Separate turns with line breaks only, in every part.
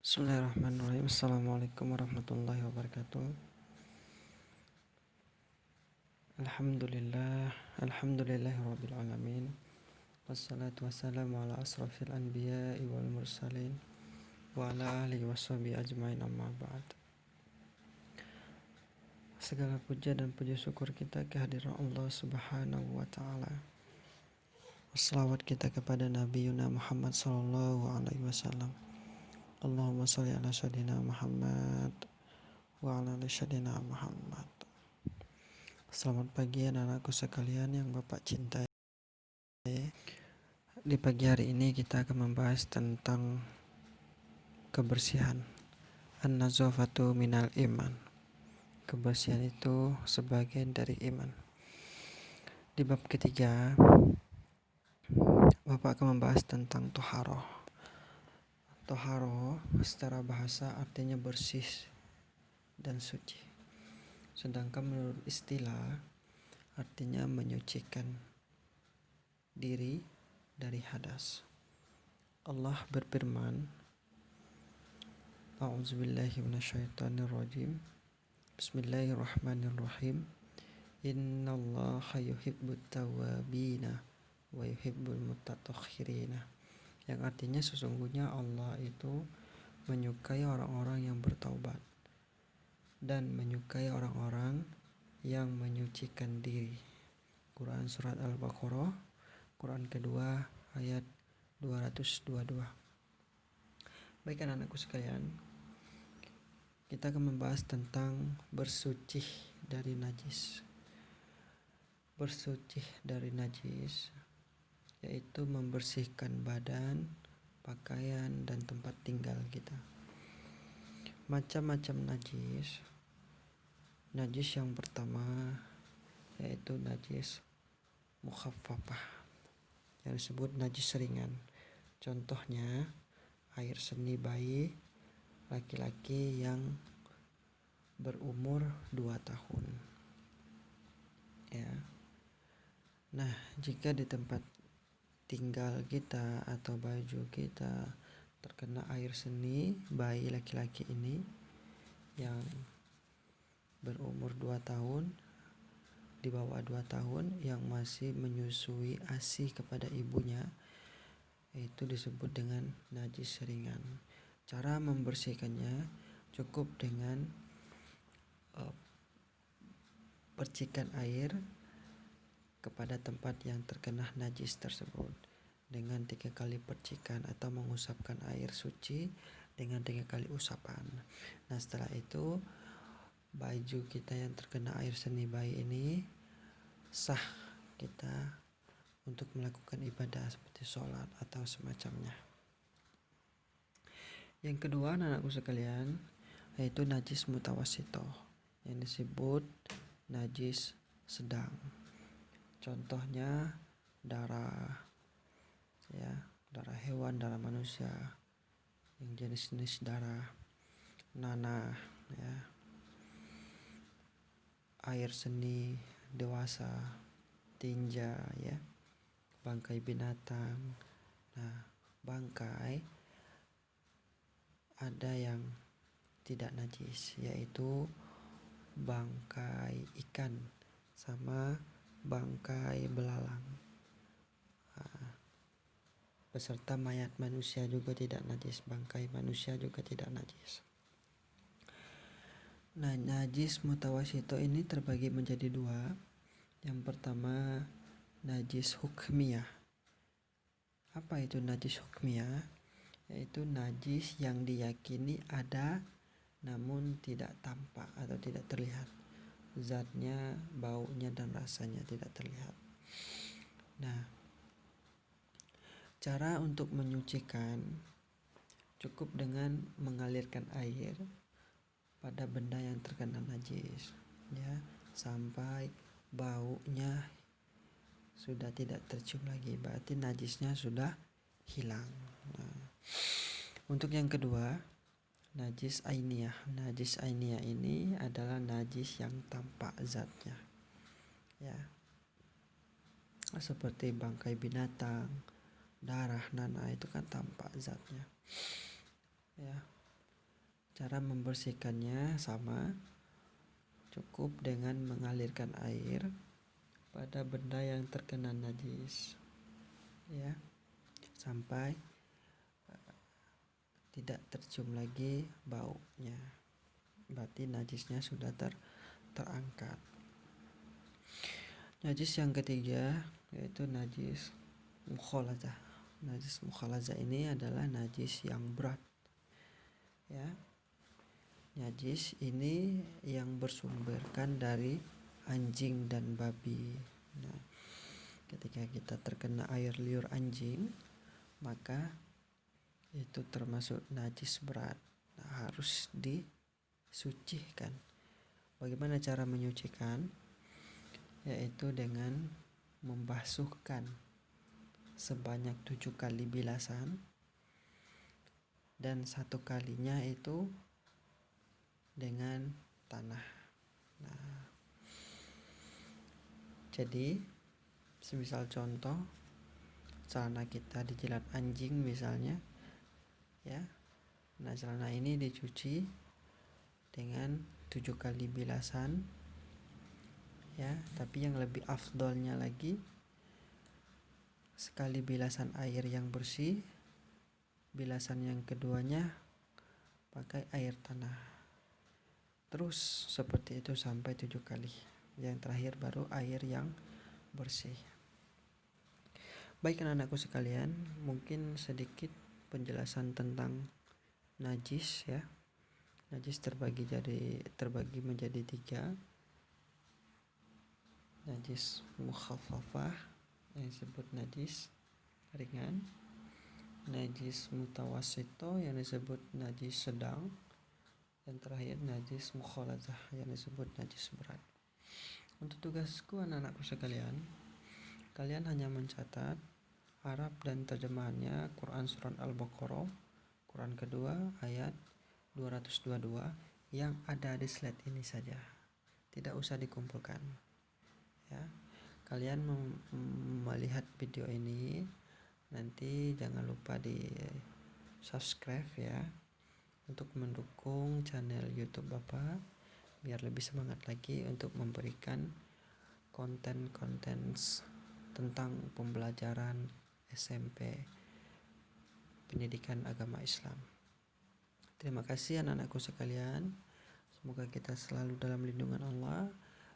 Bismillahirrahmanirrahim. Assalamualaikum warahmatullahi wabarakatuh. Alhamdulillahirabbil alamin. Wassalatu wassalamu ala asrafil anbiya'i wal mursalin wa ala alihi washabihi ajmain, amma ba'd. Segala puja dan puji syukur kita kehadiran Allah Subhanahu wa taala. Wassalawat kita kepada Nabi Muhammad sallallahu alaihi wasallam. Allahumma shalli ala sayyidina Muhammad wa ala ali sayyidina Muhammad. Selamat pagi anak-anakku sekalian yang Bapak cintai. Di pagi hari ini kita akan membahas tentang kebersihan. An-nazafatu minal iman. Kebersihan itu sebagian dari iman. Di bab ketiga, Bapak akan membahas tentang toharoh. Toharoh secara bahasa artinya bersih dan suci. Sedangkan menurut istilah artinya menyucikan diri dari hadas. Allah berfirman, A'udzubillahi minasyaitonirrajim. Bismillahirrahmanirrahim. Innallaha yuhibbut tawwabina wa yuhibbul mutatahhirina. Yang artinya sesungguhnya Allah itu menyukai orang-orang yang bertaubat dan menyukai orang-orang yang menyucikan diri. Quran surat Al-Baqarah, Quran kedua ayat 222. Baik anak-anakku sekalian, kita akan membahas tentang bersuci dari najis. Bersuci dari najis yaitu membersihkan badan, pakaian, dan tempat tinggal kita. Macam-macam najis. Najis yang pertama yaitu najis mukhaffafah, yang disebut najis ringan. Contohnya air seni bayi laki-laki yang berumur 2 tahun. Ya. Nah, jika di tempat tinggal kita atau baju kita terkena air seni bayi laki-laki ini yang berumur 2 tahun, di bawah 2 tahun, yang masih menyusui ASI kepada ibunya, itu disebut dengan najis ringan. Cara membersihkannya cukup dengan percikan air kepada tempat yang terkena najis tersebut dengan 3 kali percikan, atau mengusapkan air suci dengan 3 kali usapan. Nah, setelah itu baju kita yang terkena air seni bayi ini sah kita untuk melakukan ibadah seperti sholat atau semacamnya. Yang kedua anak-anakku sekalian yaitu najis mutawasito, yang disebut najis sedang. Contohnya darah, ya, darah hewan, darah manusia, yang jenis-jenis darah, nanah, ya, air seni dewasa, tinja, ya, bangkai binatang. Nah, bangkai ada yang tidak najis, yaitu bangkai ikan sama bangkai belalang. Beserta mayat manusia juga tidak najis, bangkai manusia juga tidak najis. Nah, najis mutawasito ini terbagi menjadi 2. Yang pertama najis hukmiyah. Apa itu najis hukmiyah? Yaitu najis yang diyakini ada namun tidak tampak atau tidak terlihat. Zatnya, baunya, dan rasanya tidak terlihat. Nah, cara untuk menyucikan cukup dengan mengalirkan air pada benda yang terkena najis, ya, sampai baunya sudah tidak tercium lagi, berarti najisnya sudah hilang. Nah, untuk yang kedua najis ainiyah. Najis ainiyah ini adalah najis yang tampak zatnya, ya, seperti bangkai binatang, darah, nanah, itu kan tampak zatnya, ya. Cara membersihkannya sama, cukup dengan mengalirkan air pada benda yang terkena najis, ya, sampai tidak tercium lagi baunya. Berarti najisnya sudah terangkat. Najis yang ketiga yaitu najis mukhaladzah. Najis mukhaladzah ini adalah najis yang berat, ya. Najis ini yang bersumberkan dari anjing dan babi. Nah, ketika kita terkena air liur anjing, maka itu termasuk najis berat. Nah, harus disucikan. Bagaimana cara menyucikan? Yaitu dengan membasuhkan sebanyak 7 kali bilasan, dan 1 kalinya itu dengan tanah. Nah, jadi semisal contoh celana kita dijilat anjing misalnya, ya. Nah, celana ini dicuci dengan 7 kali bilasan, ya. Tapi yang lebih afdolnya lagi, sekali bilasan air yang bersih, bilasan yang keduanya pakai air tanah. Terus seperti itu sampai 7 kali. Yang terakhir baru air yang bersih. Baik anak-anakku sekalian, mungkin sedikit penjelasan tentang najis, ya. Najis terbagi menjadi 3. Najis mukhaffafah yang disebut najis ringan, najis mutawassito yang disebut najis sedang, dan terakhir najis mukhaladzah yang disebut najis berat. Untuk tugasku anak-anakku sekalian, kalian hanya mencatat Arab dan terjemahannya Quran Surat Al-Baqarah, Quran kedua ayat 222 yang ada di slide ini saja. Tidak usah dikumpulkan, ya. Kalian melihat video ini, nanti jangan lupa di subscribe, ya, untuk mendukung channel YouTube Bapak biar lebih semangat lagi untuk memberikan konten-konten tentang pembelajaran SMP pendidikan agama Islam. Terima kasih anak-anakku sekalian. Semoga kita selalu dalam lindungan Allah,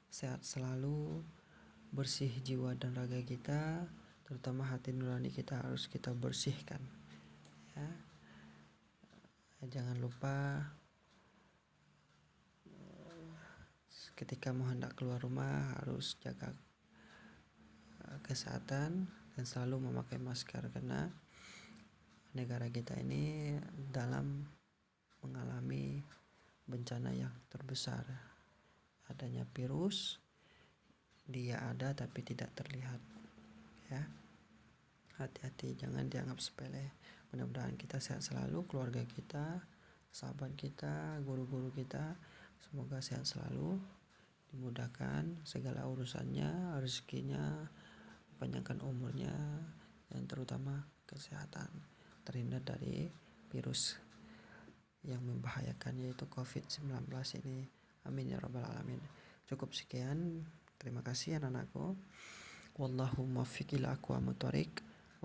sehat selalu, bersih jiwa dan raga kita, terutama hati nurani kita harus kita bersihkan, ya. Jangan lupa ketika mau hendak keluar rumah harus jaga kesehatan dan selalu memakai masker, karena negara kita ini dalam mengalami bencana yang terbesar. Adanya virus, dia ada tapi tidak terlihat, ya. Hati-hati, jangan dianggap sepele. Mudah-mudahan kita sehat selalu, keluarga kita, sahabat kita, guru-guru kita, semoga sehat selalu, dimudahkan segala urusannya, rezekinya, panjangkan umurnya, dan terutama kesehatan, terhindar dari virus yang membahayakan yaitu COVID-19 ini. Amin ya rabbal alamin. Cukup sekian. Terima kasih anak-anakku. Wallahu muwaffiq ila aqwamit thoriq.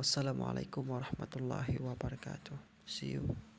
Wassalamualaikum warahmatullahi wabarakatuh. See you.